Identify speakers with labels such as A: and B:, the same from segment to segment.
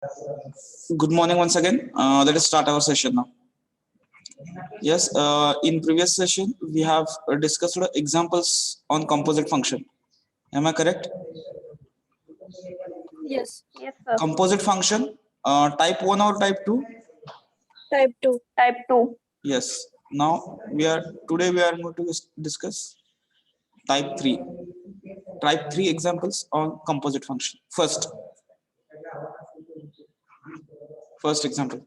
A: Good morning once again. Let us start our session now. Yes, in previous session we have discussed examples on composite function. Am I correct?
B: Yes.
C: Yes, sir.
A: Composite function, type 1 or type 2?
B: Type 2.
C: Type 2.
A: Yes. Now today we are going to discuss type 3. Type 3 examples on composite function. First example.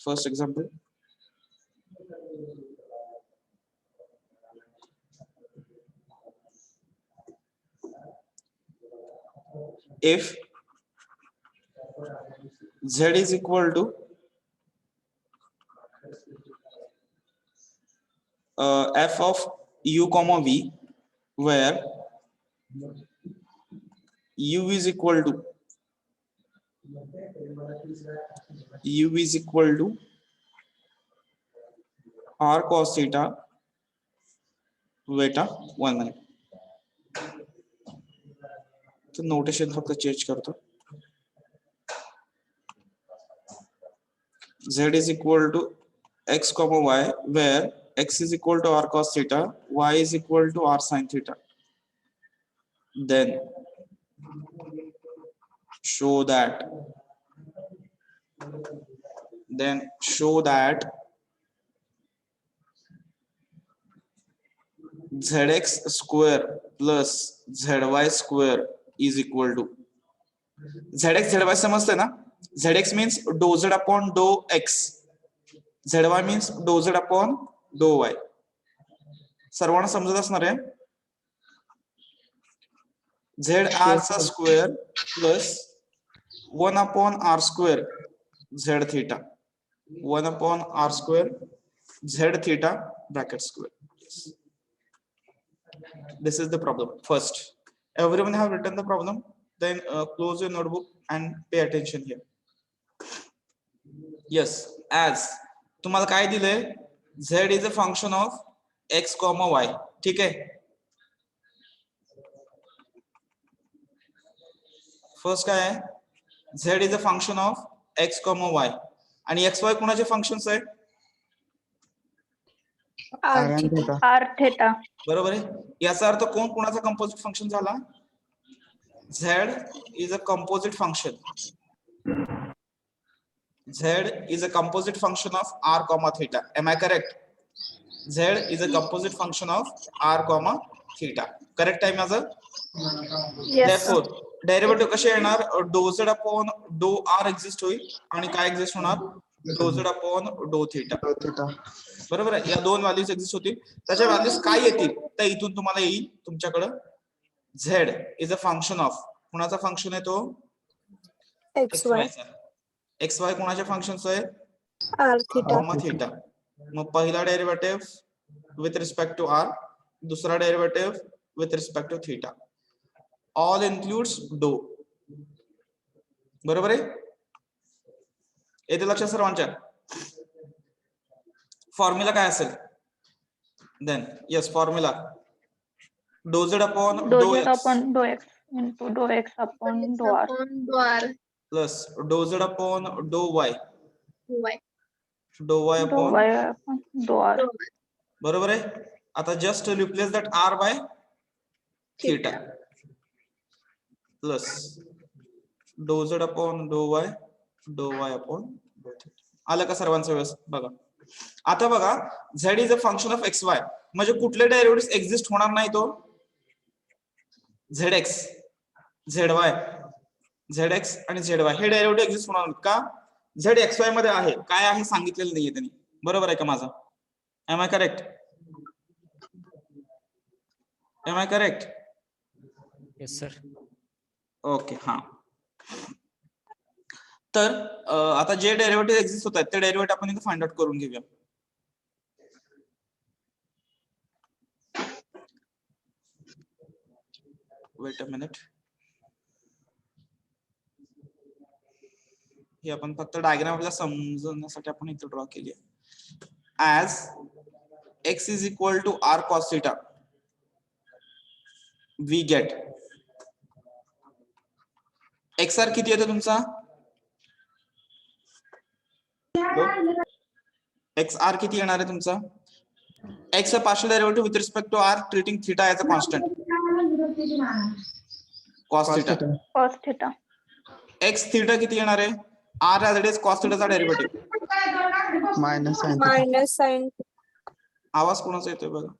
A: First example. If z is equal to f of u comma v, where u is equal to r cos theta beta 1 minute. तो notation फक्त change करतो. Z is equal to x comma y, where x is equal to r cos theta, y is equal to r sin theta. Then show that zx square plus zy square is equal to zx zy समजते ना. Zx means dou z upon dou x, zy means dou z upon dou y. सर्वांना समजत असणार आहे. zr चा square plus 1 upon r square z theta, 1 upon r square z theta bracket square. This is the problem. First, everyone have written the problem. Then close your notebook and pay attention here. Yes, as तुम्हाला काय दिले, z is a function of x comma y. ठीक आहे. First काय आहे, z is a function of x comma y आणि xy कोणाचे functions आहेत?
C: R theta.
A: बरोबर आहे. याचा अर्थ कोण कोणाचा कंपोजिट फंक्शन झाला? z is a composite function. Z is a composite function of r comma theta. Am I correct? Z is a composite function of r comma theta. Correct आहे माझं?
C: Yes.
A: Therefore derivative कसे येणार? dou z upon dou r exist होईल आणि काय exist होणार? dou z upon dou theta. बरोबर आहे. या दोन व्हॅल्यूज एक्झिस्ट होतील. त्याच्या व्हॅल्यूज काय येतील तर इथून तुम्हाला येईल तुमच्याकडे z is a function of कोणाचा फंक्शन आहे तो?
B: XY.
A: xy कोणाचे फंक्शन्स आहेत?
B: R theta.
A: Comma theta. मग पहिला derivative with respect to r, दुसरा derivative with respect to theta. All includes dou. बरोबर आहे. येते लक्षात सर्वांच्या? फॉर्म्युला काय असेल? Then yes formula dou z upon
C: Dou z upon dou x into dou x upon dou r.
A: plus dou z upon dou y
C: Dou
A: upon
C: y upon dou r.
A: बरोबर आहे. आता just replace that r by theta plus dou z upon dou y upon dou theta. आलं का सर्वांचं व्यवस्थित? बघा आता बघा, z is a function of xy म्हणजे कुठले डेरिव्हेटिव्ह एक्झिस्ट होणार नाही तो zx, zx आणि zy हे डेरिव्हेटिव्ह एक्झिस्ट होणार नाहीत का? z xy मध्ये आहे, काय आहे सांगितलेलं नाहीये त्यांनी. बरोबर आहे का माझा? Am I correct? Am I correct?
D: Yes sir.
A: Okay. हा तर आता जे डेरिव्हेटिव्ह एक्झिस्ट होत आहेत ते डेरिव्हेटिव्ह आपण इथे फाइंड आउट करून घेऊया. Weight a minute. हे आपण फक्त डायग्राम आपल्याला समजण्यासाठी आपण इथे ड्रॉ केली आहे. As x is equal to r cos theta, we get x r किती येतो तुमचा? एक्स आर किती येणार आहे तुमचा? X partial derivative with respect to r treating theta as a constant cos theta.
C: cos theta.
A: X theta किती येणार आहे? R as it is cos थीटाचा डेरिव्हेटिव्ह.
B: मायनस साइन
A: आवाज कोणाचा येतोय बघा.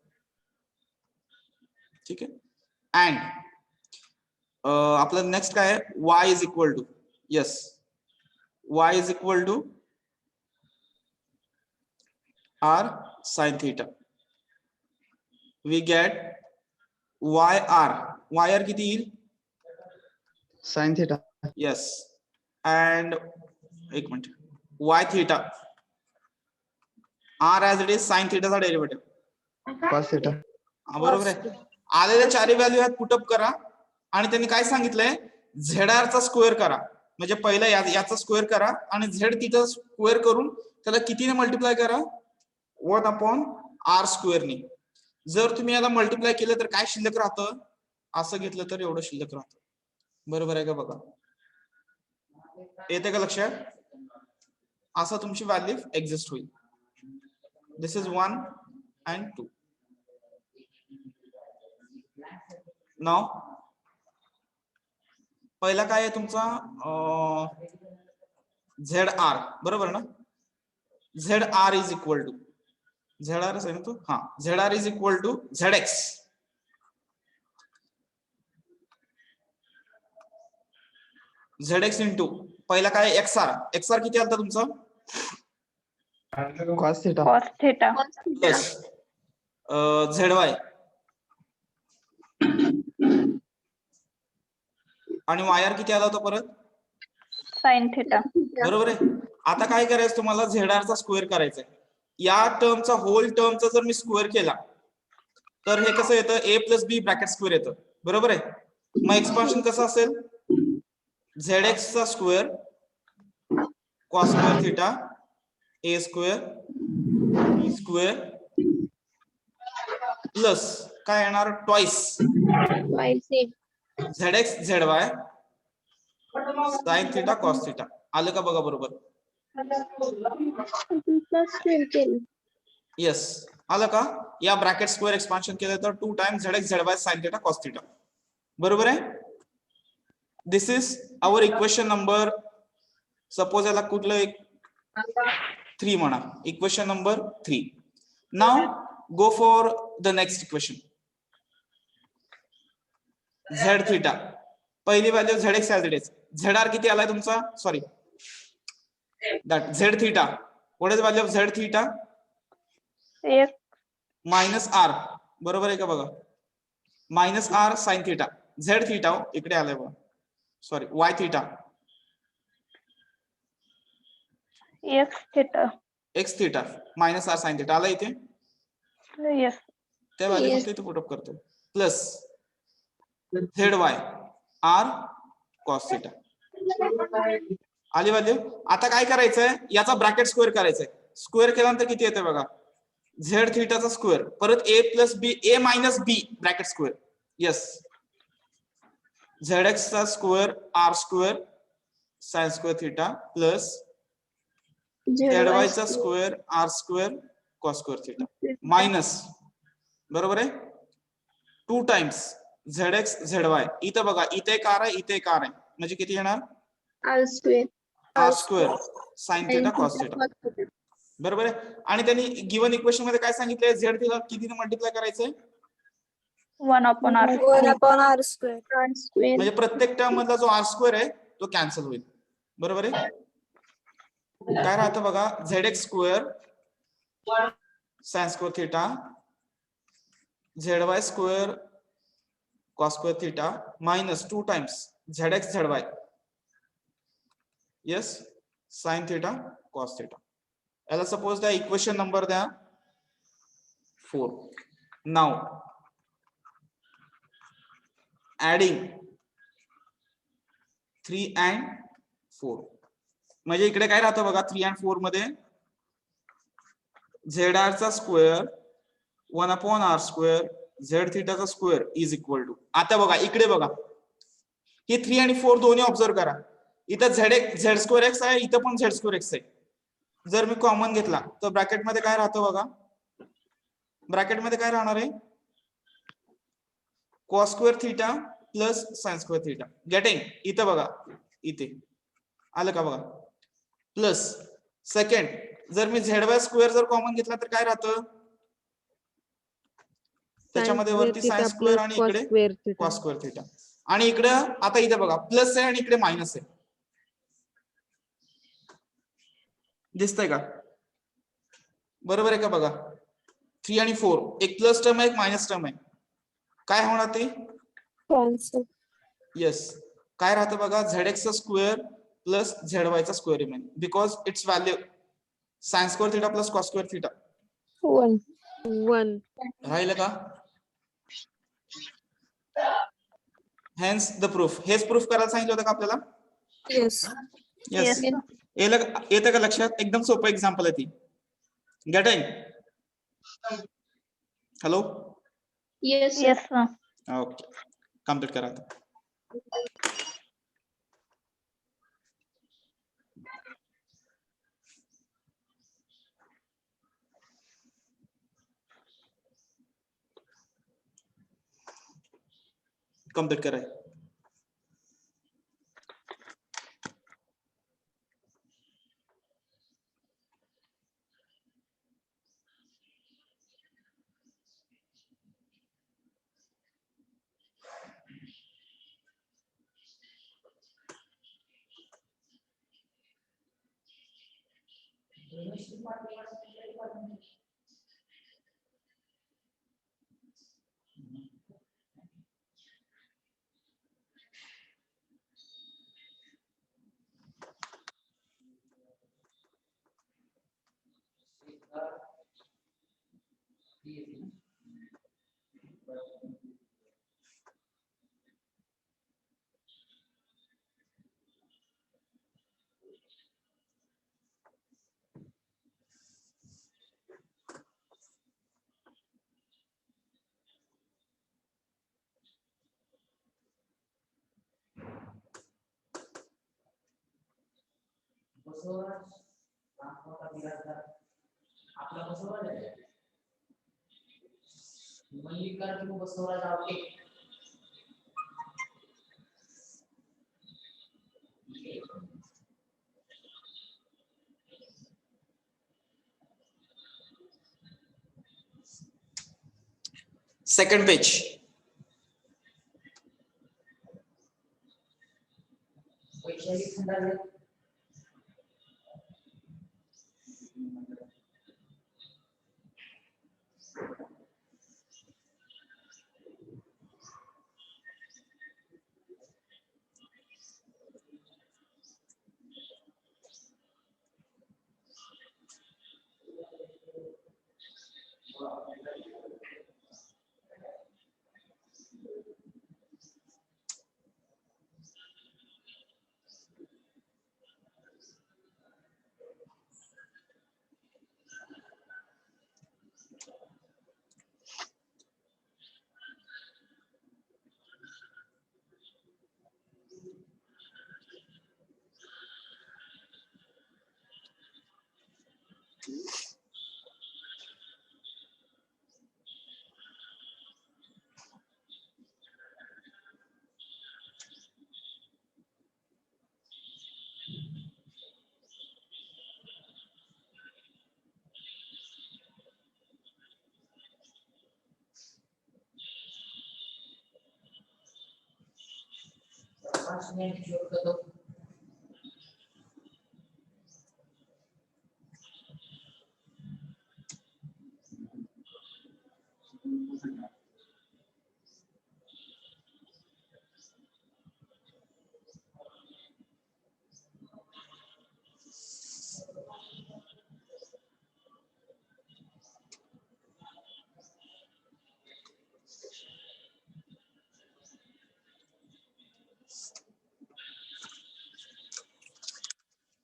A: ठीक आहे. अँड आपलं नेक्स्ट काय आहे? y is equal to yes y is equal to r sin theta. We get yr किती येईल?
E: Sine theta.
A: यस. अँड एक minute y theta r as it is sine थीटाचा डेरिव्हेटिव्ह.
E: Cos theta.
A: बरोबर आहे. आलेल्या चारही व्हॅल्यू आहेत put up करा आणि त्यांनी काय सांगितलंय ZR चा स्क्वेअर करा. म्हणजे पहिला याचा स्क्वेअर करा आणि Z तिथं स्क्वेअर करून त्याला कितीने मल्टिप्लाय करा? 1/r स्क्वेअर ने. जर तुम्ही याला मल्टिप्लाय केलं तर काय शिल्लक राहतं? असं घेतलं तर एवढं शिल्लक राहतं. बरोबर आहे का बघा? येते का लक्षात? असं तुमची व्हॅल्यू एक्झिस्ट होईल. दिस इज 1 and 2. नाव पहिला काय आहे तुमचा? ZR बरोबर ना? ZR is equal to ZR आहे ना तो? हा. ZR is equal to ZX. ZX into पहिला काय XR किती आलता तुमचा?
E: Cos theta.
C: Cos theta.
A: Plus ZY आणि YR किती आला होता परत?
C: Sin theta.
A: बरोबर आहे. आता काय करायचं तुम्हाला? ZR चा स्क्वेअर करायचा आहे. या टर्मचा होल टर्मचा जर मी स्क्वेअर केला तर हे कसं येतं? a plus B bracket square येतं. बरोबर आहे. मग एक्सपान्शन कसं असेल? ZX चा square cos square theta a square b square plus काय येणार? Twice ZX ZY sine theta cos theta. आलं का बघा बरोबर? येस. आलं का? या ब्रॅकेट स्क्वेअर एक्सपान्शन केलं तर 2 times ZX ZY sine theta cos theta. बरोबर आहे. This is our equation number, suppose याला कुठलं एक 3 म्हणा. Equation number 3. Now go for the next equation. Z theta पहिली value ZX as it is. ZR किती आलाय तुमचा? Sorry that Z theta. What is the value of Z theta?
C: X
A: minus R. बरोबर आहे का बघा? Minus R sine theta. Z theta इकडे आलाय बघा. Sorry Y theta.
C: X theta.
A: X theta minus R sine theta आला इथे.
C: Yes.
A: त्या व्हॅल्यू फक्त इथे पुटअप करतो. Plus ZY R cos theta. आली व्हॅल्यू. आता काय करायचंय? याचा ब्रॅकेट स्क्वेअर करायचंय. स्क्वेअर केल्यानंतर किती येते बघा? Z थीटाचा स्क्वेअर परत a plus B a minus B bracket square. Yes. ZX चा square R square sine square theta plus ZY चा square R square cos square theta minus. बरोबर आहे. 2 टाइम्स ZX ZY. इथं बघा इथे एक R आहे इथे एक R आहे म्हणजे किती येणार? R square sign theta cos theta. बरोबर आहे. आणि त्यांनी गिवन इक्वेशन मध्ये काय सांगितलंय? Z थीटा कितीने मल्टिप्लाय करायचंय?
C: 1/r.
B: 1/r square.
A: म्हणजे प्रत्येक टर्म मधला जो R स्क्वेअर आहे तो कॅन्सल होईल. बरोबर आहे. काय राहतं बघा? ZX square sine square theta ZY square cos square theta minus 2 times ZX ZY yes sign theta cos theta. याला सपोज द्या इक्वेशन नंबर द्या 4. नाउ ऍडिंग 3 and 4 म्हणजे इकडे काय राहतं बघा? 3 and 4 मध्ये ZR चा स्क्वेअर 1/r स्क्वेअर Z थीटाचा स्क्वेअर इज इक्वल टू. आता बघा इकडे बघा ही 3 आणि 4 दोन्ही ऑब्झर्व करा. इथं झेड स्क्वेअर एक्स आहे, इथं पण झेड स्क्वेअर एक्स आहे. जर मी कॉमन घेतला तर ब्रॅकेटमध्ये काय राहतं बघा, ब्रॅकेटमध्ये काय राहणार आहे, cos square theta plus sine square theta. Getting? इथं बघा, इथे आलं का बघा, प्लस सेकंड जर मी झेड वाय स्क्वेअर जर कॉमन घेतला तर काय राहतं, त्याच्यामध्ये वरती साइन स्क्वेअर आणि इकडे कॉस स्क्वेअर थीटा. आणि इकडे आता इथे बघा प्लस आहे आणि इकडे मायनस आहे. दिसतंय का? बरोबर आहे का बघा, 3 आणि 4 एक प्लस टर्म आहे एक मायनस टर्म आहे. काय होणार ते?
B: कॅन्सल.
A: येस. काय राहतं बघा, Z X square plus Z Y चा square remain because its value sine square theta plus cos square theta
B: 1.
A: राहिलं का? Hence the proof. हेच प्रूफ करायला सांगितलं होतं का आपल्याला?
B: Yes.
A: येस.
C: Yes.
A: येतं का लक्षात? एकदम सोपं एक्झाम्पल आहे ती. Getting? Hello?
C: Yes, sir.
A: Okay, complete करा आता. कम्प्लीट कराय. Second page.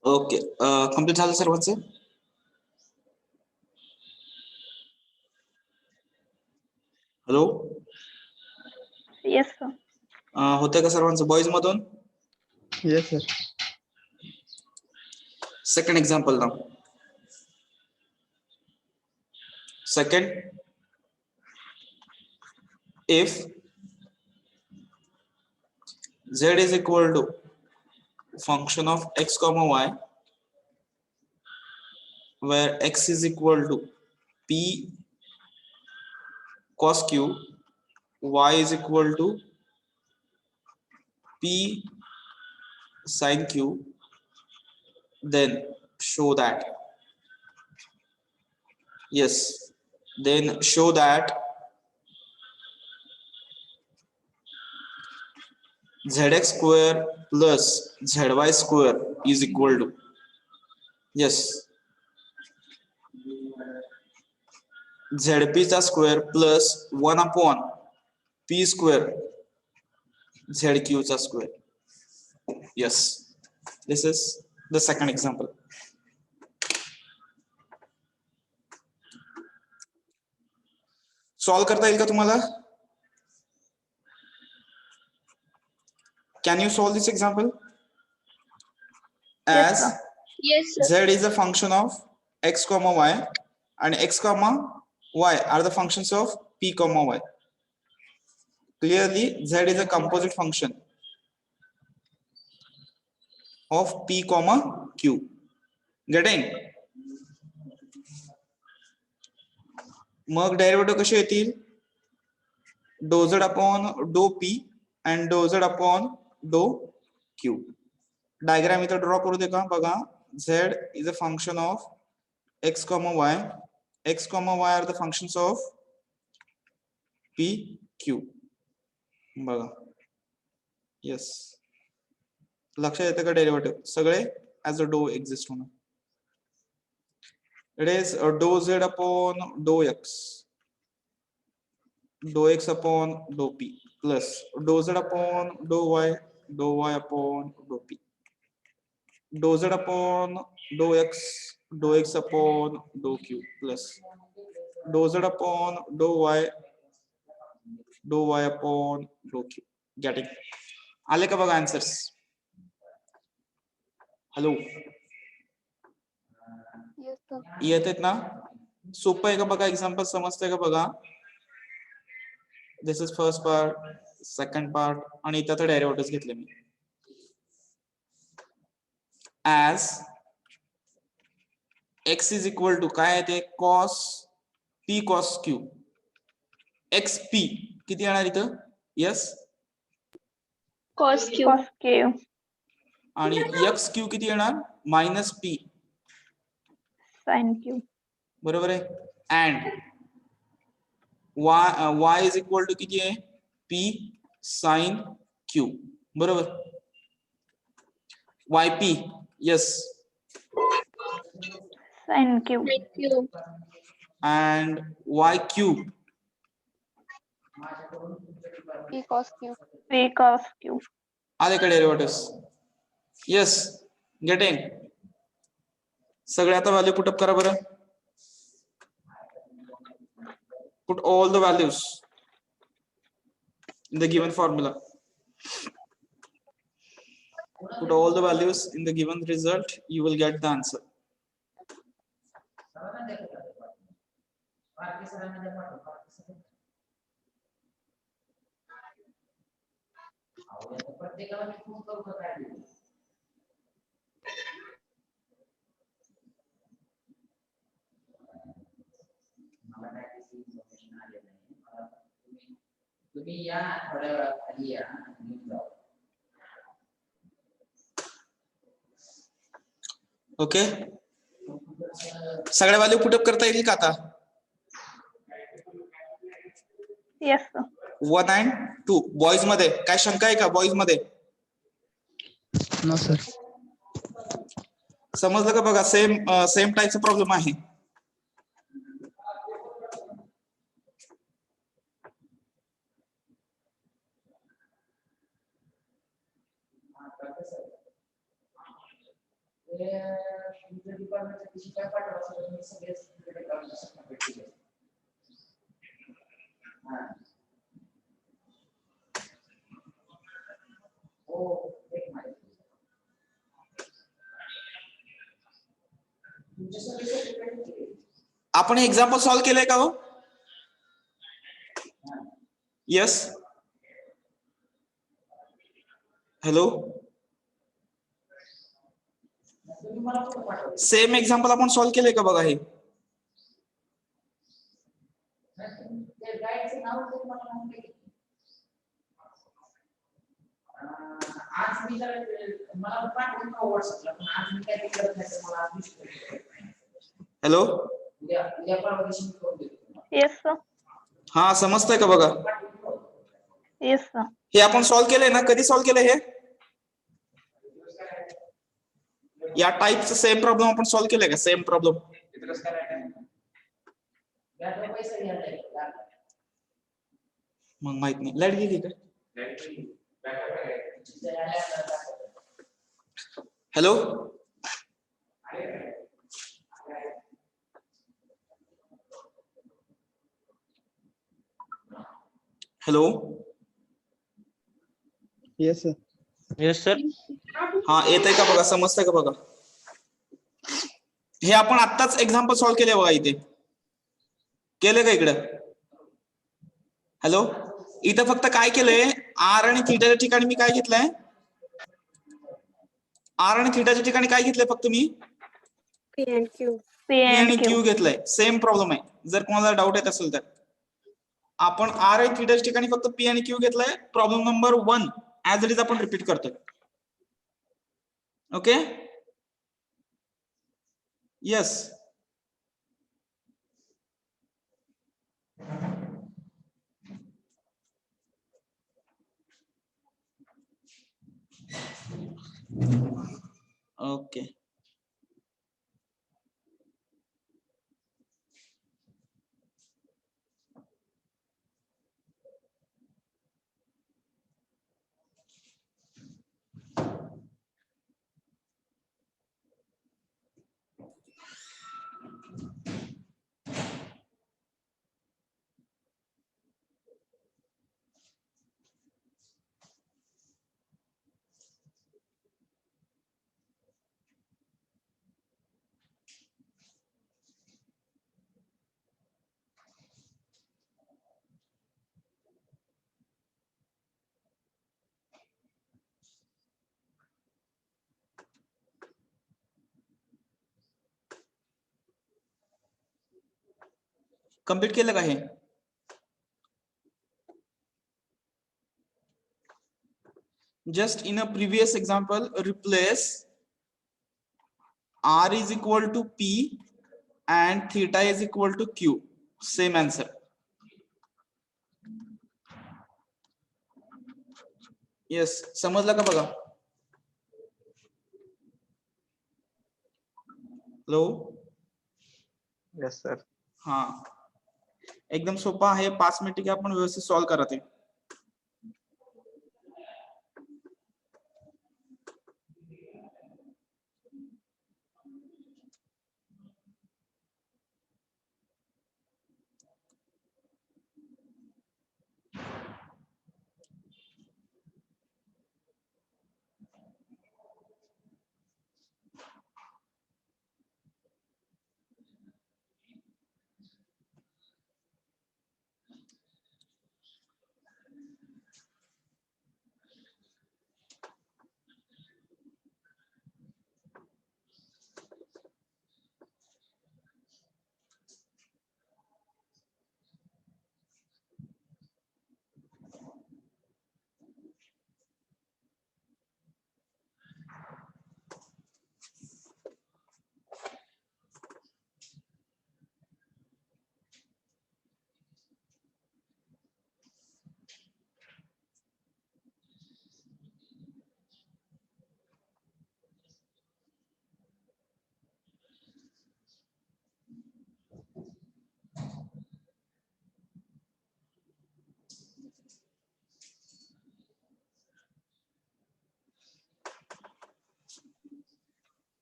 A: ओके, कम्प्लीट झालं सर्वांचे? हॅलो?
C: Yes, sir.
A: होतंय का सर्वांचं बॉईज मधून?
E: Yes, sir.
A: Second example now. Second, if z is equal to function of x comma y, where x is equal to p cos q, y is equal to p sin q, then show that, yes, then show that zx square plus zy square is equal to, yes, zp चा square plus 1 upon p square zq चा square. Yes, this is the second example. Solve करता येईल का तुम्हाला? Can you solve this example?
C: Yes,
A: As
C: sir.
B: Yes, sir.
A: z is a function of x comma y and x comma y are the functions of p comma y. Clearly z is a composite function of p comma q. Getting? मग derivative कसे येतील? डो z upon डो p and डो z upon डो q. Diagram इथं draw करू दे का? बघा, z is a function of x comma y. x comma y are the functions of p q. बघा, yes, लक्षात येतं का डेरिव्हेटिव्ह सगळे ऍज अ डो एक्झिस्ट होणार. इट इज डो z अपॉन डो x अपॉन डो p प्लस डो z अपॉन डो y अपॉन डो p, डो z अपॉन डो x अपॉन डो q प्लस डो z अपॉन डो y अपॉन डो q. गेटिंग? आले का बघा आन्सर्स? Hello,
B: Yes, sir.
A: येत आहेत ना? सोपं आहे का बघा? एक्झाम्पल समजतंय का बघा? This is first part, second part आणि इथं तर डेरिव्हेटिव्ह घेतले मी. As x is equal to काय आहे ते? Cos p cos q. X p किती येणार इथं? Yes.
B: Cos Q.
C: Cos Q.
A: आणि एक्स क्यू किती येणार? Minus p.
C: Sin Q.
A: बरोबर आहे. And y is equal to किती आहे? p sine q. बरोबर. yp, yes,
C: Sin Q.
B: Thank you.
A: and yq,
B: P cos Q.
C: P cos Q.
A: आले का डेरिव्हेटिव्हस? यस. गेटिंग? सगळे आता व्हॅल्यू पुटअप करा बरं. Put all the values in the given formula. Put all the values in the given result, you will get the answer.
F: तुम्ही या थोड्या वेळा खाली या घेऊन जाऊ.
A: ओके, सगळ्या व्हॅल्यू पुटअप करता येईल का आता?
C: Yes, sir.
A: 1 and 2 बॉईज मध्ये काय शंका आहे का? बॉईज मध्ये
E: No, sir.
A: समजलं का? बघा, सेम टाईपचा प्रॉब्लेम आहे. आपण एक्झाम्पल सॉल्व्ह केलंय का हो? यस. हॅलो. सेम एक्झाम्पल आपण सॉल्व्ह केलंय का बघा हे?
F: आज मी मला पाठवून व्हॉट्सअपला, पण आज मी काय करत नाही तर मला आज दिसतोय.
A: हॅलो.
F: उद्या परवा दिवशी मी करून देतो.
C: Yes, sir.
A: हा, समजतंय का बघा?
C: Yes, sir.
A: हे आपण सॉल्व्ह केलंय ना? कधी सॉल्व्ह केलंय हे? या टाईपचं सेम प्रॉब्लेम आपण सॉल्व्ह केलंय का? Same problem. मग माहित नाही. लाईट गेली का? Hello. Hello.
E: Yes, sir.
D: Yes, sir.
A: हा, येतंय का बघा? समजतंय का बघा? हे आपण आत्ताच एक्झाम्पल सॉल्व्ह केले बघा. इथे केले का इकडं? हॅलो. इथं फक्त काय केलंय, आर आणि थीटाच्या ठिकाणी मी काय घेतलंय? आर आणि थीटाच्या ठिकाणी काय घेतलंय फक्त मी?
C: P
A: P
C: and
A: आणि
C: Q.
A: Q घेतलंय. सेम प्रॉब्लेम आहे. जर कोणाला डाऊट येत असेल तर आपण आर आणि थीटाच्या ठिकाणी फक्त P आणि Q घेतलंय. Problem number 1 as it is आपण रिपीट करतोय. ओके. येस. ओके. कंप्लीट केलं का हे? Just in a previous example, replace R is equal to P and theta is equal to Q. Same answer. Yes, समजलं का बघा? Hello.
E: Yes, sir.
A: हा, एकदम सोपा आहे. 5 मिनिटं घ्या, आपण व्यवस्थित सॉल्व्ह करा ते.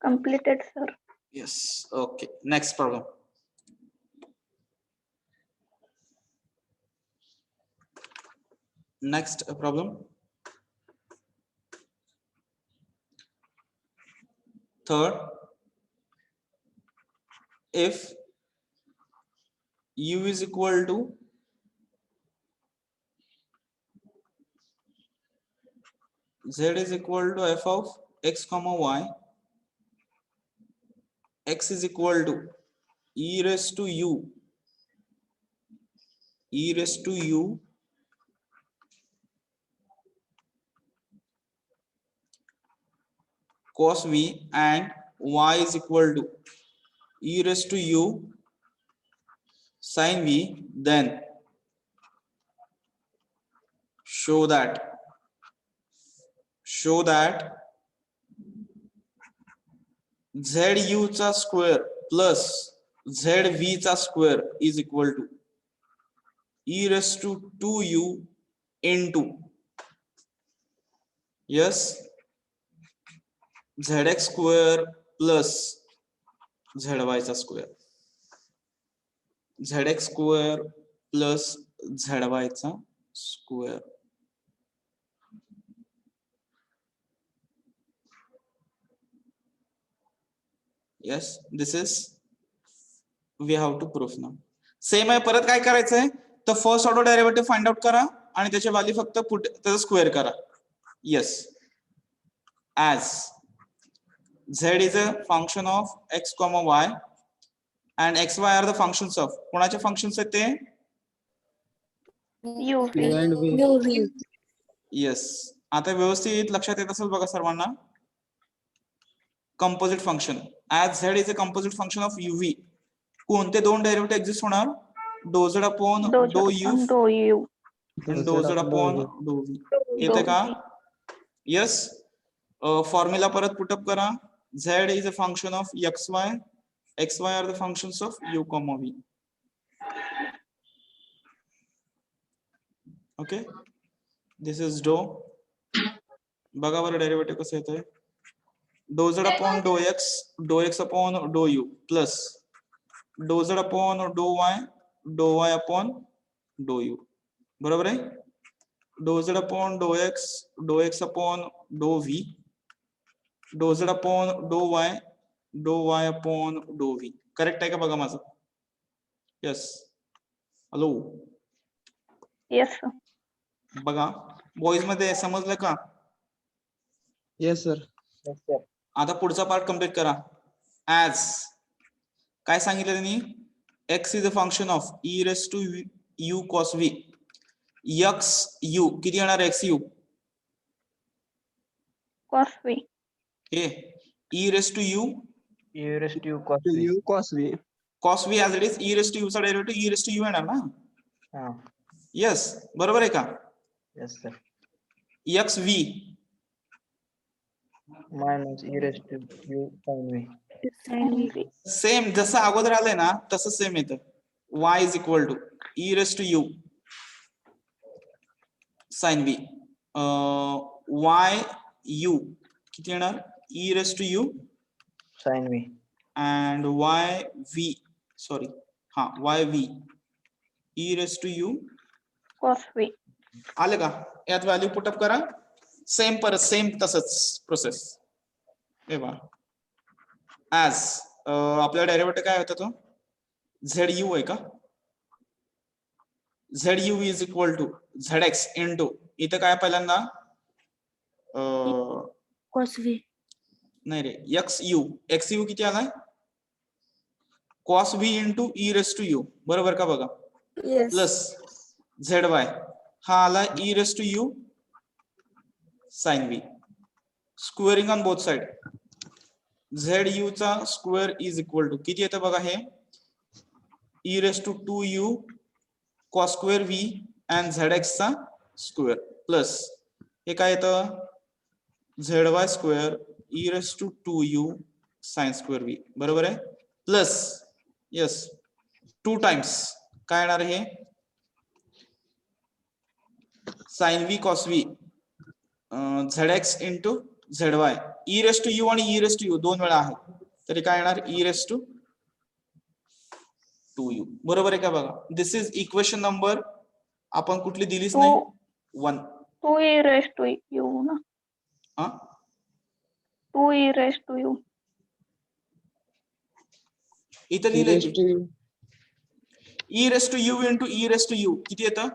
C: Completed, sir.
A: Yes. Okay. Next problem. Next problem. Third, if u is equal to z is equal to f of x comma y, x is equal to e raised to u cos v, and y is equal to e raised to u sin v, then show that zu चा square plus zv चा square is equal to e raised to 2u into yes zx square plus zy चा square, zx square plus zy चा square. Yes, this is we have to prove now. Same आहे. परत काय करायचंय तर first order derivative find out करा आणि त्याची व्हॅल्यू फक्त पुट त्याचा स्क्वेअर करा. Yes, as z is a function of x comma y and x y are the functions of कोणाचे फंक्शन्स आहेत ते
C: u
E: u and v.
A: Yes. आता व्यवस्थित लक्षात येत असेल बघा सर्वांना. Composite function as z is a composite function of uv, कोणते दोन डेरिव्हेटिव्ह एक्झिस्ट होणार, डो z अपॉन डो u
C: dou u
A: आणि डो z अपॉन डो v. येते का? येस. फॉर्म्युला परत पुटअप करा. z is a function of xy, xy are the functions of u comma v. Okay, this is डो. बघा बरं डेरिव्हेटिव्ह कसं येतंय. डो z अपॉन डो x अपॉन डो u प्लस डो z अपॉन डो y अपॉन डो u. बरोबर आहे. डो z अपॉन डो x अपॉन डो v, डो z अपॉन डो y अपॉन डो v. करेक्ट आहे का बघा माझं. यस. Hello,
C: yes sir.
A: बघा बॉईज मध्ये समजलं का?
E: Yes sir.
D: Yes, sir.
A: आता पुढचा पार्ट कम्प्लीट करा. ऍज काय सांगितलं त्यांनी, x is a function of e raise to u cos v. x u किती येणार x u
C: cos v
A: हे e raise to u
D: E raised to u cos
E: To
D: v.
E: u cos v.
A: cos v as it is e raise to u चा derivative e raise to u येणार ना.
D: Ah,
A: yes, बरोबर आहे का.
D: yes sir.
A: x v
D: Minus e raised to u sin v.
C: sin v
A: same जसं अगोदर आलंय ना तसं सेम येतं. y is equal to e raise to u sin v. y u किती येणार e raise to u
D: Sin v.
A: and y v sorry हा y v e raise to u
C: cos v
A: आलं का. यात value put up करा. Same परत same तसंच process. हे बघा ऍज आपला डेरिव्हेटिव्ह काय होता तो झेड यू आहे का. Z U is equal to Z X into इथं काय पहिल्यांदा
B: cos v
A: नाही रे एक्स यू किती आलाय cos V into E raise to U. बरोबर का बघा.
B: yes
A: प्लस झेड वाय हा आला E raise to you sine V. Squaring on both side. Z U चा स्क्वेअर इज इक्वल टू किती येतं बघा हे E raise to 2u cos square V and Z X चा स्क्वेअर प्लस हे काय येतं Z Y square E raise to 2u sine square V. बरोबर आहे. प्लस यस 2 टाइम्स काय येणार हे sine V cos V Z X into Z Y. E raise to U आणि ई रेस टू यू दोन वेळा आहे तरी काय येणार ई रेस टू 2u. बरोबर आहे का बघा. दिस इज इक्वेशन नंबर आपण कुठली दिलीच नाही 1.
C: 2 e raised to u ना
A: हा
C: 2 e raised to u
A: इथं
E: E
A: लिहिलंय
E: raised
A: की
E: to U.
A: e raise to u into e raise to u किती येतं?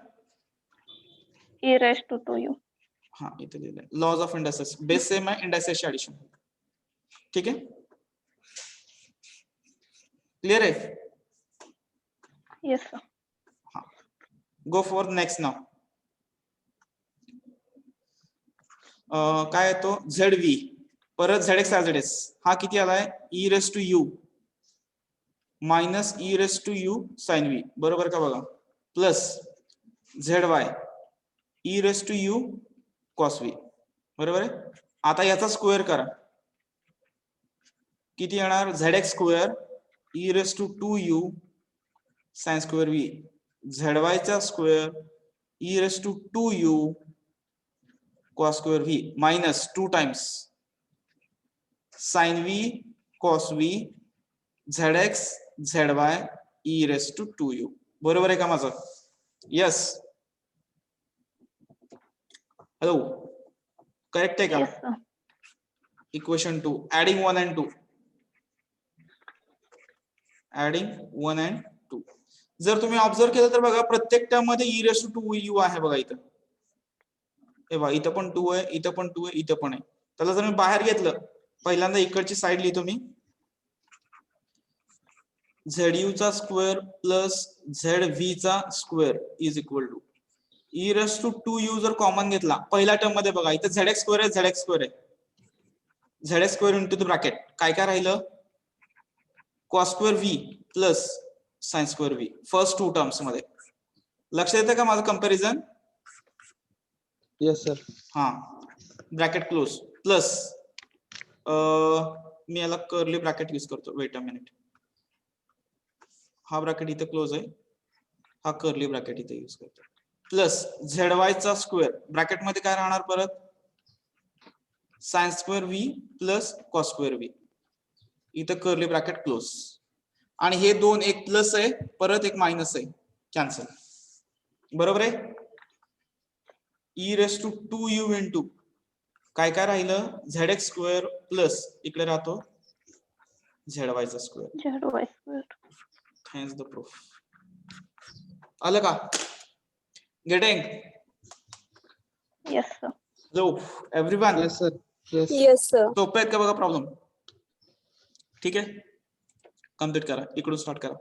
C: E raised to 2u.
A: हा इथे लिहिलंय laws of indices, base same आहे, इंडायसेसची ऍडिशन. ठीक आहे, क्लिअर आहे?
C: Yes, sir.
A: Go for next नाव. काय येतो? झेड व्ही परत झेड एक्स झेड एस, हा किती आलाय? E raise to u minus e raise to you sine v, बरोबर का बघा, plus Z Y E raise to u cos v, बरोबर आहे. आता याचा स्क्वेअर करा, किती येणार? Z X square E raise to 2u sine square v, Z Y चा square E raise to 2u cos square v minus 2 times sin v cos v zx zy e raised to 2u, बरोबर आहे का माझं? Yes, hello, correct आहे का?
C: Yes, sir.
A: Equation 2 adding 1 and 2, adding 1 and 2. जर तुम्ही observe केलं तर बघा प्रत्येक टर्म मध्ये e raised to 2u आहे बघा इथं. हे बघा इथं पण 2 आहे, इथं पण 2 आहे, इथं पण आहे. त्याला जर मी बाहेर घेतलं, पहिल्यांदा इकडची साइड लिहितो मी, झेड चा स्क्वेअर प्लस झेड व्ही चा square is equal to E raise to 2u. जर कॉमन घेतला पहिल्या टर्म मध्ये बघा इथं झेड एक्स स्क्वेअर आहे, झेड एक्स स्क्वेअर आहे, Z X square into the bracket काय काय राहिलं? Cos square V plus sine square V first 2 terms मध्ये. लक्ष येतं का माझं कंपॅरिझन?
E: Yes, sir.
A: हा, ब्रॅकेट क्लोज प्लस मी याला कर्ली ब्रॅकेट यूज करतो, वेट अ मिनिट. हा ब्रॅकेट इथे क्लोज आहे, हा कर्ली ब्रॅकेट इथे यूज करतो, प्लस झेड वाय चा स्क्वेअर ब्रॅकेट मध्ये काय राहणार? परत sign square V plus cos square V, इथं कर्ली ब्रॅकेट क्लोज. आणि हे दोन, एक प्लस आहे परत एक मायनस आहे, कॅन्सल, बरोबर आहे. E raise to 2u into काय काय राहिलं? झेड एक्स स्क्वेअर प्लस इकडे राहतो झेड वाय चा square.
C: Zy square.
A: Hence the proof. आलं का? Getting?
C: Yes, sir.
A: Low everyone,
E: Yes, sir. Yes.
B: Yes, sir.
A: सोपे आहेत का बघा प्रॉब्लेम? ठीक आहे, कम्प्लीट करा, इकडून स्टार्ट करा.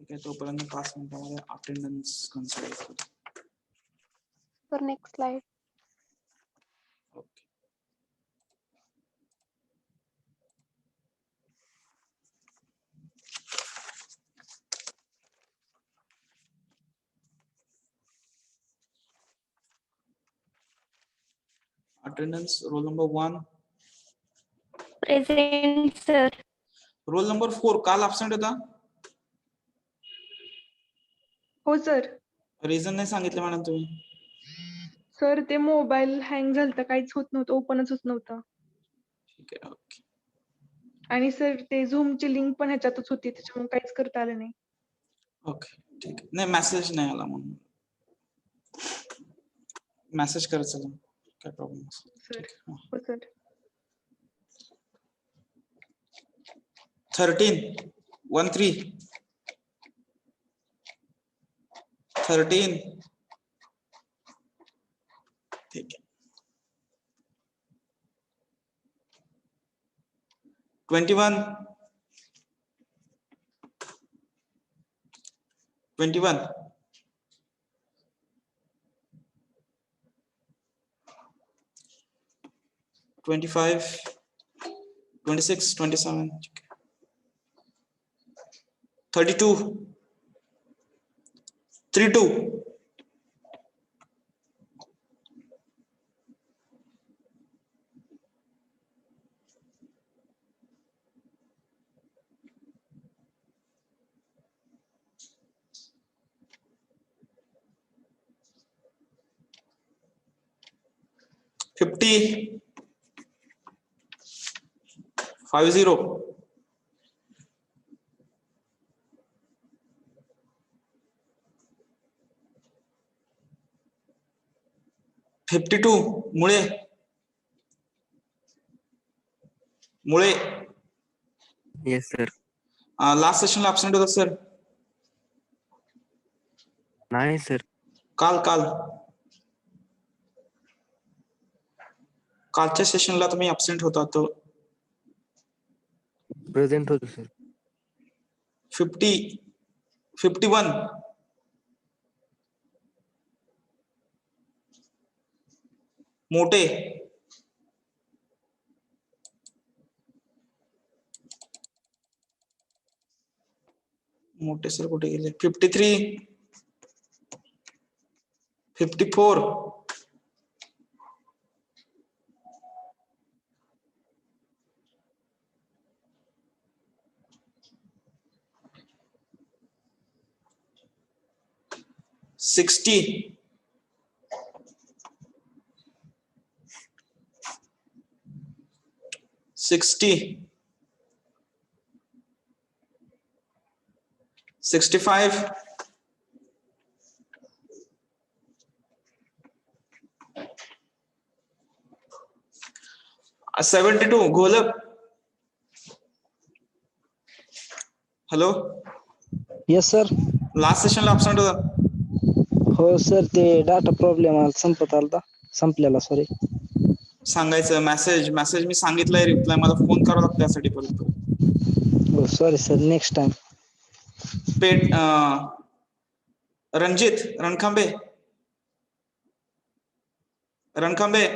A: ठीक आहे, तोपर्यंत 5 मिनिटांमध्ये अटेंडन्स कन्सिडर करू.
B: For next slide.
A: Okay. Attendance, roll number 1.
C: Present, sir.
A: Roll number 4 काल absent होता.
G: हो सर.
A: Reason नाही सांगितलं मॅडम तुम्ही.
G: सर ते मोबाईल हँग झालतं, काहीच होत नव्हतं, ओपनच होत नव्हतं.
A: ठीक आहे, ओके.
G: आणि सर ते झूमची लिंक पण ह्याच्यातच होती, त्याच्यामुळे काहीच करता आलं नाही.
A: ओके, ठीक आहे. नाही मेसेज नाही आला म्हणून. मेसेज करायचं काय प्रॉब्लेम.
G: सर हो सर.
A: 13 13 13. ठीक आहे. 21 21 25 26 27 32 32 50 50 52 मुळे मुळे
E: Yes, sir.
A: लास्ट सेशनला absent होता सर.
E: नाही sir.
A: काल कालच्या सेशनला तुम्ही absent होता. तो
E: Present होतो sir.
A: 50 51 मोठे मोठे सर कुठे गेले. 53 54 60 60 65 72 Gholap. Hello
E: Yes, sir.
A: Last सेशनला absent होता.
E: हो सर, ते डाटा प्रॉब्लेम संपलेला सॉरी.
A: सांगायचं मेसेज मी सांगितलंय, रिप्लाय मला फोन करावा लागतो त्यासाठी परत.
E: हो सॉरी सर, नेक्स्ट टाइम.
A: पेट रणजित रणखांबे रणखांबे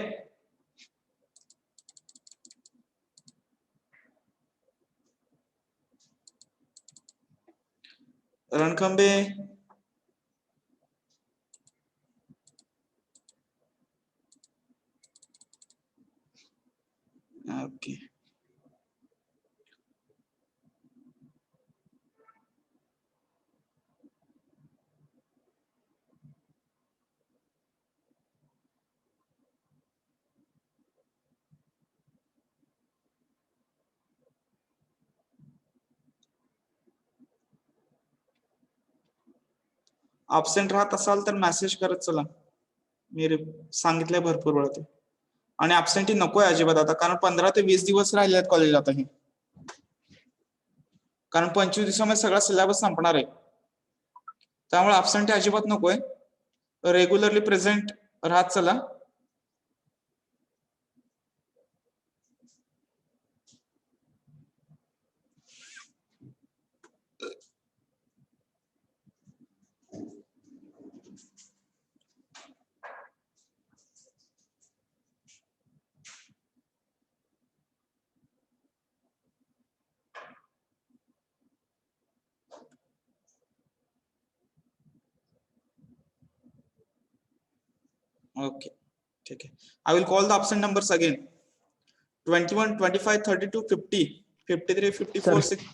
A: ओके. absent राहत असाल तर मेसेज करत चला. मी सांगितलंय भरपूर वेळा ते. आणि absentee नकोय अजिबात आता, कारण 15 ते 20 दिवस राहिले आहेत कॉलेजला आता. कारण 25 दिवसामध्ये सगळा सिलेबस संपणार आहे. त्यामुळे absentee अजिबात नकोय. रेग्युलरली प्रेझेंट राहत चला. ओके. ठीक है. I will call the absent numbers again. 21, 25, 32, 50, 53, 54,
E: Sir.
A: 6.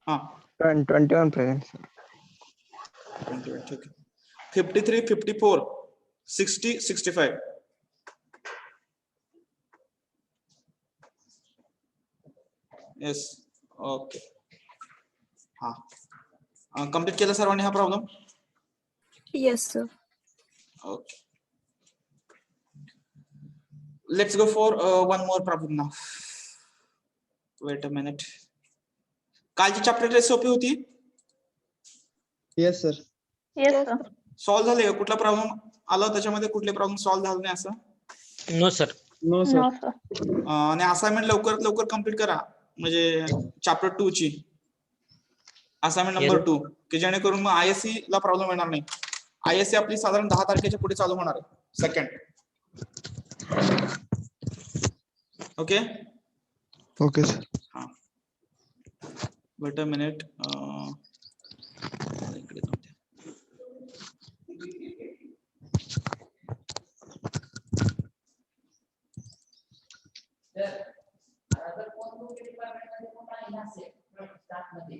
A: हाँ
E: 21 present.
A: 21, ठीक है. 53, 54, 60, 65. Yes. Okay. हाँ कंप्लीट केला सर्वांनी हा problem.
B: Yes, sir.
A: Okay. Let's go for one more problem now. Wait a minute. कालची चॅप्टर सोपी होती.
E: Yes, sir.
C: Yes, sir.
A: Solve झाले का? कुठला प्रॉब्लेम आला त्याच्यामध्ये? कुठले प्रॉब्लेम सॉल्व्ह झाले नाही असं?
H: No sir.
E: No, sir.
C: No, sir.
A: आणि असाइनमेंट लवकरात लवकर कंप्लीट करा, म्हणजे चॅप्टर 2 ची असाइनमेंट नंबर 2, की जेणेकरून मग आयएससी ला प्रॉब्लेम येणार नाही. आयएससी आपली साधारण 10 तारखेच्या पुढे चालू होणार आहे, सेकंड. ओके.
E: Okay, sir.
A: हा वेट अ मिनिट.
F: जर कोण तुमच्या डिपार्टमेंट मध्ये कोण राहिला असेल स्टाफ मध्ये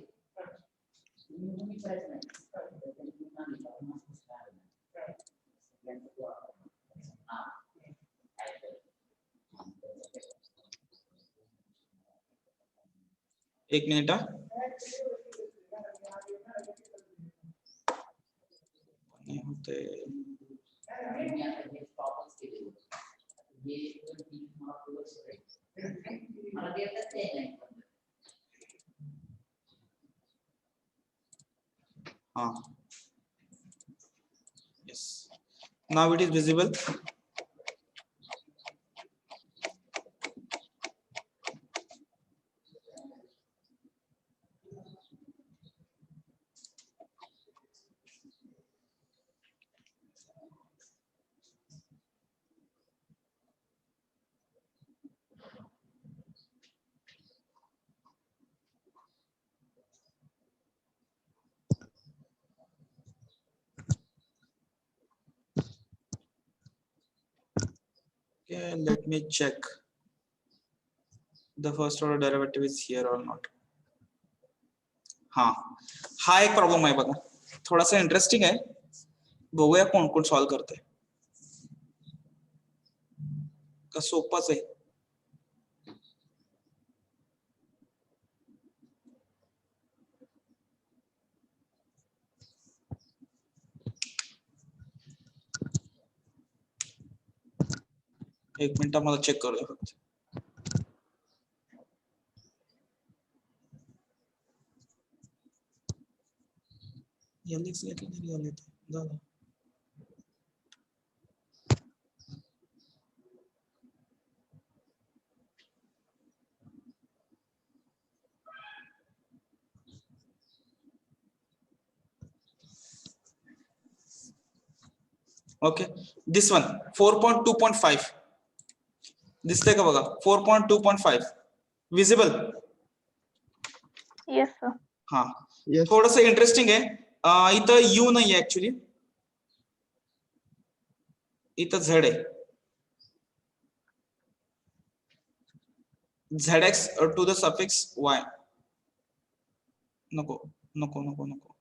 F: तुम्ही विचारायचं नाही.
A: एक मिनिट. नाही होते. Yes. Now it is visible. Okay, let me check the first order derivative is here or not. हा एक प्रॉब्लेम आहे बघा, थोडासा इंटरेस्टिंग आहे. बघूया कोण कोण सॉल्व्ह करते. का सोपाच आहे. एक मिनिट मला चेक करूया फक्त. एलएक्स घेतलं झालं. ओके, दिस वन 4.2.5 दिसतंय का बघा. 4.2.5 विजिबल.
C: Yes, sir.
A: हा
E: Yes.
A: थोडस इंटरेस्टिंग आहे. इथं यू नाही आहे ऍक्च्युली, इथं झेड आहे. ZX to the suffix y. नको नको नको नको.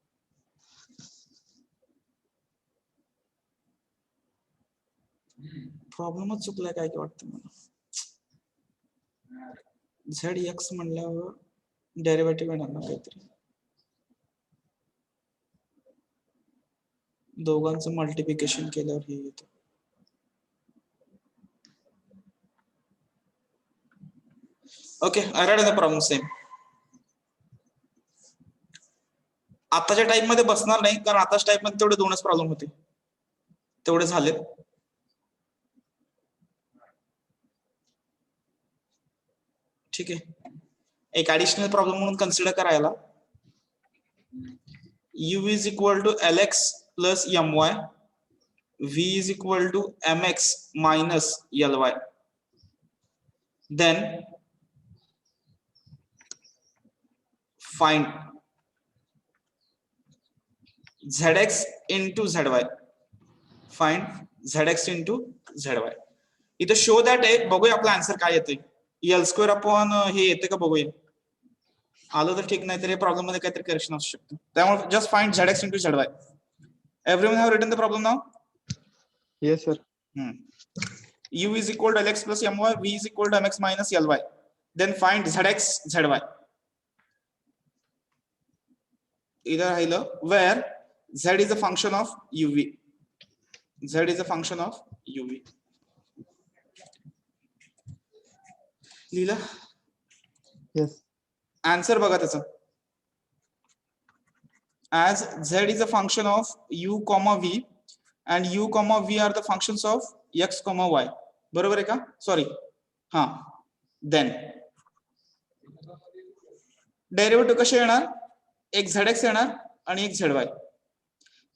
A: प्रॉब्लेमच चुकलाय काय की वाटतं मला. ZX म्हणल्यावर डेरिव्हेटिव्ह येणार ना काहीतरी. दोघांचं मल्टिप्लिकेशन केल्यावर हे येतं. Okay, I right the problem same. आताच्या टाइप मध्ये बसणार नाही, कारण आताच टाइप मध्ये तेवढे दोनच प्रॉब्लेम होते, तेवढे झाले. ठीक आहे, एक ऍडिशनल प्रॉब्लेम म्हणून कन्सिडर करायला. U is equal to LX plus MY, V is equal to MX minus LY. Then find ZX into ZY. Find ZX into ZY. इथे शो दॅट आहे, बघूया आपला आन्सर काय येते. एल स्क्वेअर अपॉन हे येते का बघूया. आलं तर ठीक, नाही तर हे प्रॉब्लेम मध्ये काहीतरी करेक्शन असू शकतं. त्यामुळे just find ZX into ZY. Everyone have written the problem now?
H: Yes, sir.
A: U is equal to LX plus MY, V is equal to MX minus LY. Then find ZX, ZY. Either राहिलं where Z is a function of UV. Z is a function of UV. लिहिलं?
H: Yes.
A: Answer बघा त्याचा. As Z is a function of U, V and U, V are the functions of X, Y. बरोबर आहे का? Sorry. हा. Then derivative कसे येणार? एक ZX येणार आणि एक ZY.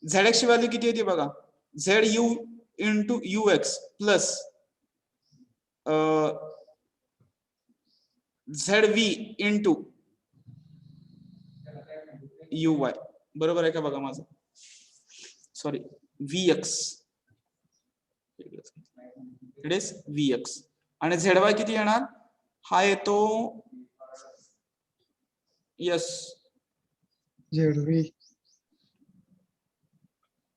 A: ZX ची व्हॅल्यू किती येते बघा. ZU into UX plus ZV into UY. बरोबर आहे का बघा माझं. Sorry, VX. It is VX. आणि ZY किती येणार? हा येतो यस
H: ZV.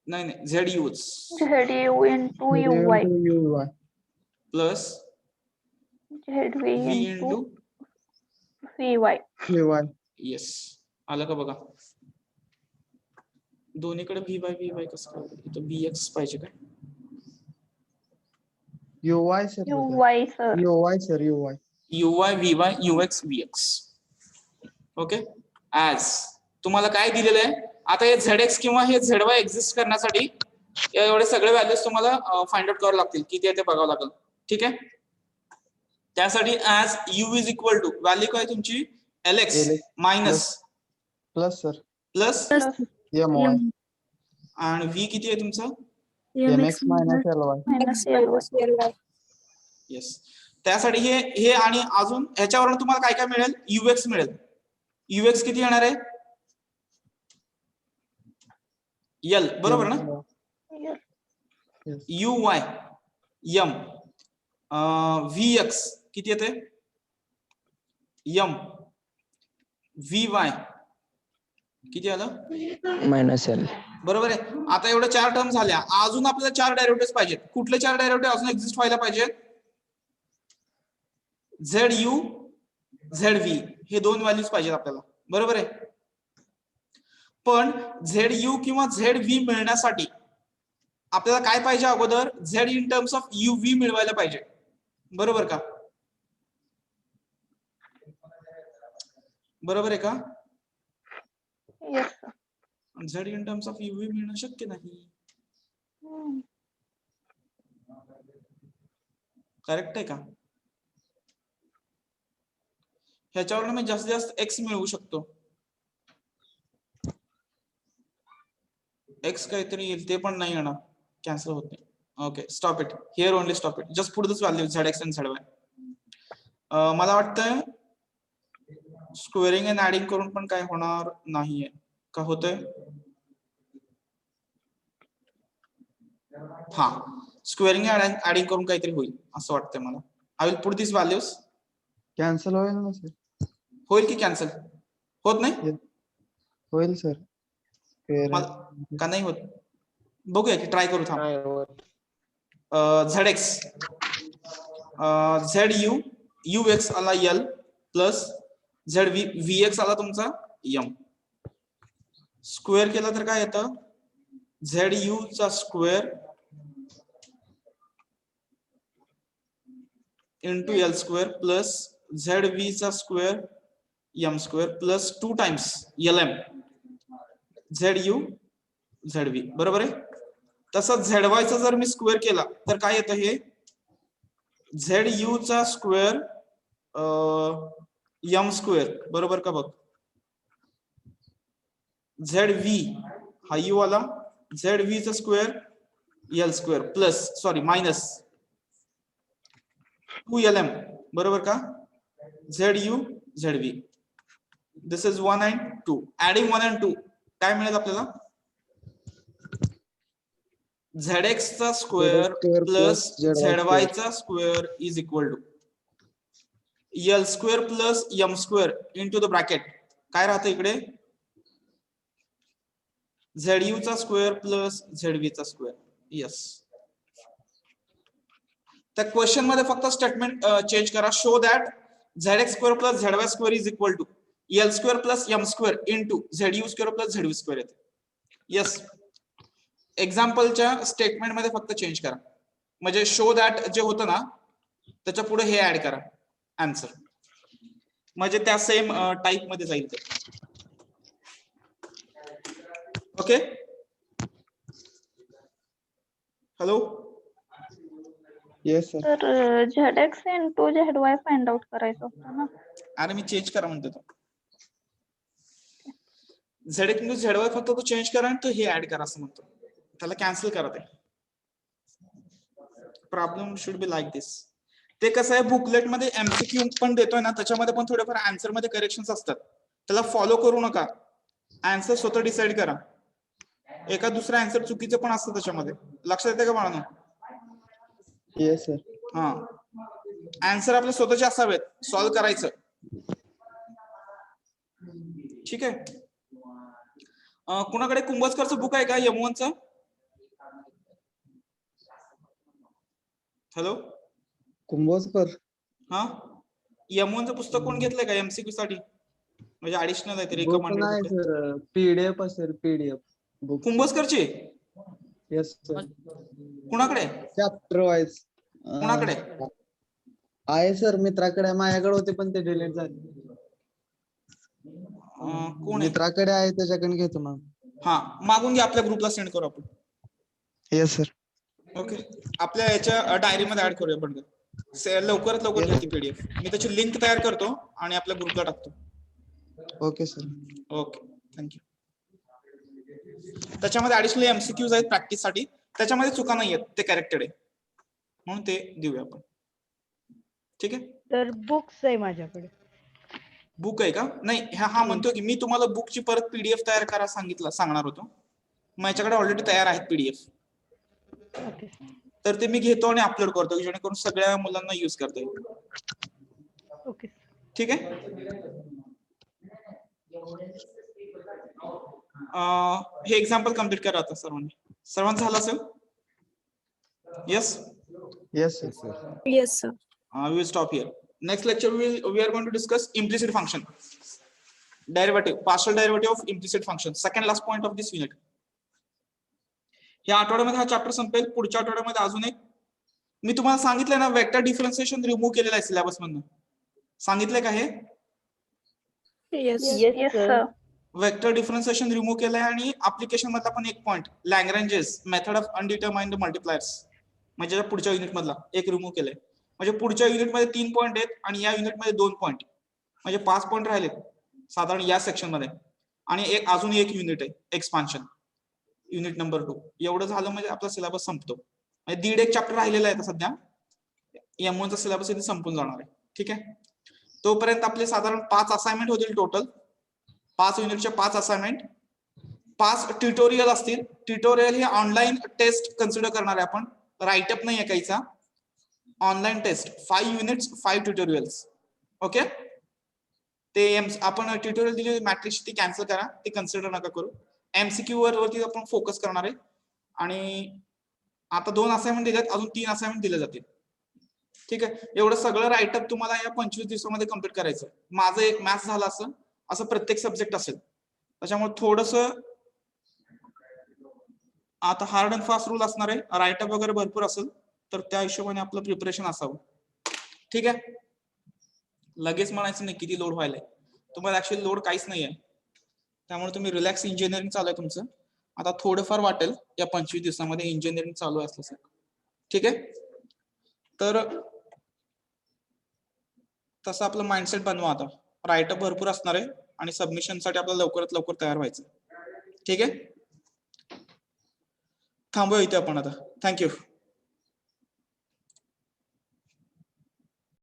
A: नाही ZUच
C: ZU into UY
H: UY.
A: Plus
C: ZV
A: V
C: into
A: into
C: CY.
H: UY.
A: Yes. आलं का बघा. दोन्हीकडे VY कसं काय? इथं VX पाहिजे काय?
H: UY, sir.
C: UY, sir.
H: UY, sir. UY.
A: UY, VY, UX, VX. Okay. As तुम्हाला काय दिलेलं आहे आता, हे ZX किंवा हे ZY एक्झिस्ट करण्यासाठी एवढे सगळे व्हॅल्यूज तुम्हाला फाइंड आउट करावे लागतील. किती आहे ते बघावं लागेल. ठीक आहे. त्यासाठी as U is equal to value काय तुमची LX minus
H: Plus, sir.
A: Plus
H: MY.
A: आणि V किती आहे तुमचं?
H: MX minus LY.
C: Minus LY.
A: Yes. त्यासाठी हे आणि अजून ह्याच्यावरून तुम्हाला काय काय मिळेल? UX मिळेल. UX किती येणार आहे? L बरोबर ना?
C: Yes.
A: UY M VX किती येते? M VY किती आलं?
E: Minus L.
A: बरोबर आहे. आता एवढ्या 4 टर्म झाल्या. अजून आपल्याला 4 डेरिव्हेटिव्ह पाहिजेत. कुठले 4 डेरिव्हेटिव्ह अजून एक्झिस्ट व्हायला पाहिजेत? ZU ZV हे 2 व्हॅल्यूज पाहिजेत आपल्याला. बरोबर आहे. पण ZU किंवा ZV मिळण्यासाठी आपल्याला काय पाहिजे? अगोदर Z in terms of UV मिळवायला पाहिजे. बरोबर का? बरोबर आहे का?
C: Yes, sir.
A: Z in terms of UV मिळणं शक्य नाही. करेक्ट आहे का? ह्याच्यावरून मी जास्तीत जास्त X मिळवू शकतो. X काहीतरी येईल ते पण नाही येणार. कॅन्सल होत नाही. Okay, stop it here. Only stop it. Just put this value ZX and ZY. मला वाटतंय स्क्वेअरिंग अँड ऍडिंग करून पण काय होणार नाहीये का? होतंय? हा, स्क्वेअरिंग अँड ऍडिंग करून काहीतरी होईल असं वाटतंय मला. I will put this values.
H: Cancel होईल ना sir?
A: होईल की कॅन्सल? होत नाही?
H: होईल sir.
A: का नाही होत? बघूया की, ट्राय करू. थांब. ZX ZU UX आला L प्लस ZV VX आला तुमचा M. स्क्वेअर केला तर काय येतं? ZU चा square into L square plus ZV चा square M square plus 2 times LM ZU ZV. बरोबर आहे. तसं ZY चा जर मी स्क्वेअर केला तर काय येतं? हे ZU चा स्क्वेअर M स्क्वेअर. बरोबर का? बघ, ZV हा U आला, ZV चा square L square plus sorry minus 2LM. बरोबर का? ZU ZV. This is 1 and 2. Adding 1 and 2 काय मिळेल आपल्याला? ZX चा स्क्वेअर प्लस ZY चा square is equal to L square plus M square into the bracket काय राहतं इकडे ZU चा स्क्वेअर प्लस ZV चा स्क्वेअर. यस, त्या क्वेश्चन मध्ये फक्त स्टेटमेंट चेंज करा. Show that ZX square plus ZY square is equal to L square plus M square into ZU square plus ZV square येते. यस, एक्झाम्पलच्या statement मध्ये फक्त change करा. म्हणजे शो दॅट जे होतं ना त्याच्या पुढे हे ऍड करा आन्सर, म्हणजे त्या सेम टाइप मध्ये जाईल ते. Okay, hello.
H: Yes sir.
C: तर ZX into ZY find out करायचं होतं ना.
A: अरे मी चेंज करा म्हणतो तो. ZX into ZY फक्त तो चेंज करा आणि तो हे ऍड करा असं म्हणतो. त्याला कॅन्सल करा ते. प्रॉब्लेम शुड बी लाईक दिस. ते कसं आहे बुकलेट मध्ये MCQ पण देतोय ना त्याच्यामध्ये पण थोडेफार आन्सर मध्ये करेक्शन्स असतात. त्याला फॉलो करू नका. आन्सर स्वतः डिसाइड करा. एका दुसरा आन्सर चुकीचे पण असतं त्याच्यामध्ये. लक्षात येते का बाळांनो?
H: Yes sir.
A: हा, आन्सर आपले स्वतःचे असावेत, सॉल्व्ह करायचं. ठीक आहे. कुणाकडे कुंभोजकरचं बुक आहे का M1 चं? हॅलो,
H: कुंभोजकर.
A: हा, M1 चं पुस्तक कोण घेतलंय का MCQ साठी? म्हणजे ऍडिशनल आहे ते
H: बुक नाही
A: रिकमेंडेड.
H: सर, PDF असेल PDF बुक.
A: कुंभोजकरची
H: येस सर.
A: कुणाकडे?
H: चॅप्टर वाईज
A: कुणाकडे?
H: आहे सर, मित्राकडे आहे. माझ्याकडे होते पण ते डिलीट झाले.
A: कोण आहे?
H: मित्राकडे आहे त्याच्याकडे घेतो मग.
A: हा, मागून घ्या, आपल्या ग्रुपला सेंड करू आपण.
H: Yes sir.
A: ओके, आपल्या याच्या डायरी मध्ये ऍड करूया आपण. लवकरात लवकर घ्या ती PDF. मी त्याची लिंक तयार करतो आणि आपल्या ग्रुपला टाकतो.
H: Okay sir.
A: Okay, thank you. त्याच्यामध्ये ऍडिशनल MCQs आहेत प्रॅक्टिस साठी. त्याच्यामध्ये चुका नाही आहेत, ते करेक्टेड आहे म्हणून ते देऊया आपण. ठीक आहे.
I: तर बुक्स आहे माझ्याकडे.
A: बुक आहे का? नाही, हा म्हणतो की मी तुम्हाला बुकची परत PDF तयार करा सांगणार होतो. माझ्याकडे ऑलरेडी तयार आहेत PDF.
I: ओके.
A: तर ते मी घेतो आणि अपलोड करतो जेणेकरून सगळ्या मुलांना युज करता येईल.
I: ओके.
A: ठीक आहे. हे एक्झाम्पल कम्प्लीट करा आता सर्वांनी. सर्वांचं झालं असेल? Yes.
H: Yes sir.
B: Yes, sir.
A: We will stop here. Next lecture we are going to discuss implicit function, derivative, partial derivative of implicit function. Second last point of this unit. या आठवड्यामध्ये हा chapter संपेल. पुढच्या आठवड्यामध्ये अजून एक. मी तुम्हाला सांगितलंय ना वेक्टर डिफरन्शिएशन रिमूव्ह केलेलं आहे सिलेबस मधून. सांगितलंय का हे?
B: Yes.
C: Yes, sir.
A: Vector differentiation remove केलंय आणि ऍप्लिकेशन मधला पण एक point Lagrange's method of undetermined multipliers म्हणजे पुढच्या युनिट मधला एक रिमूव्ह केलंय. म्हणजे पुढच्या युनिटमध्ये 3 पॉइंट आहेत आणि या युनिटमध्ये 2 पॉइंट, म्हणजे 5 पॉइंट राहिलेत साधारण या सेक्शन मध्ये. आणि अजून एक युनिट आहे एक्सपान्शन, युनिट नंबर 2. एवढं झालं म्हणजे आपला सिलेबस संपतो. म्हणजे दीड एक चॅप्टर राहिलेला आहे सध्या. M1 चा सिलेबस इथे संपून जाणार आहे. ठीक आहे. तोपर्यंत आपले साधारण 5 असाइनमेंट होतील टोटल. 5 युनिटचे 5 असाइनमेंट, 5 ट्युटोरियल असतील. ट्युटोरियल हे ऑनलाईन टेस्ट कन्सिडर करणार आहे आपण. राईटअप नाही आहे काहीचा. Online test 5 units 5 tutorials. Okay. ते आपण ट्युटोरियल दिली मॅट्रिक्स ती कॅन्सल करा, ती कन्सिडर नका करू. MCQ वरती आपण फोकस करणार आहे. आणि आता 2 असाइनमेंट दिलेत, अजून 3 असाइनमेंट दिले जातील. ठीक आहे. एवढं सगळं राईटअप तुम्हाला या 25 दिवसामध्ये कम्प्लीट करायचं. माझं एक मॅथ्स झालं असं प्रत्येक सब्जेक्ट असेल. त्याच्यामुळे थोडस आता हार्ड अँड फास्ट रूल असणार आहे. राईटअप वगैरे भरपूर असेल तर त्या हिशोबाने आपलं प्रिपरेशन असावं. ठीक आहे. लगेच म्हणायचं नाही किती लोड व्हायलाय. तुम्हाला ऍक्च्युअली लोड काहीच नाही आहे. त्यामुळे तुम्ही रिलॅक्स इंजिनिअरिंग चालू आहे तुमचं. आता थोडंफार वाटेल या 25 दिवसामध्ये इंजिनिअरिंग चालू आहे असल्यासारखं. ठीक आहे. तर तसं आपलं माइंडसेट बनवा. आता राईटअप भरपूर असणार आहे आणि सबमिशनसाठी आपल्याला लवकरात लवकर तयार व्हायचं. ठीक आहे. थांबूया इथे आपण आता. थँक्यू.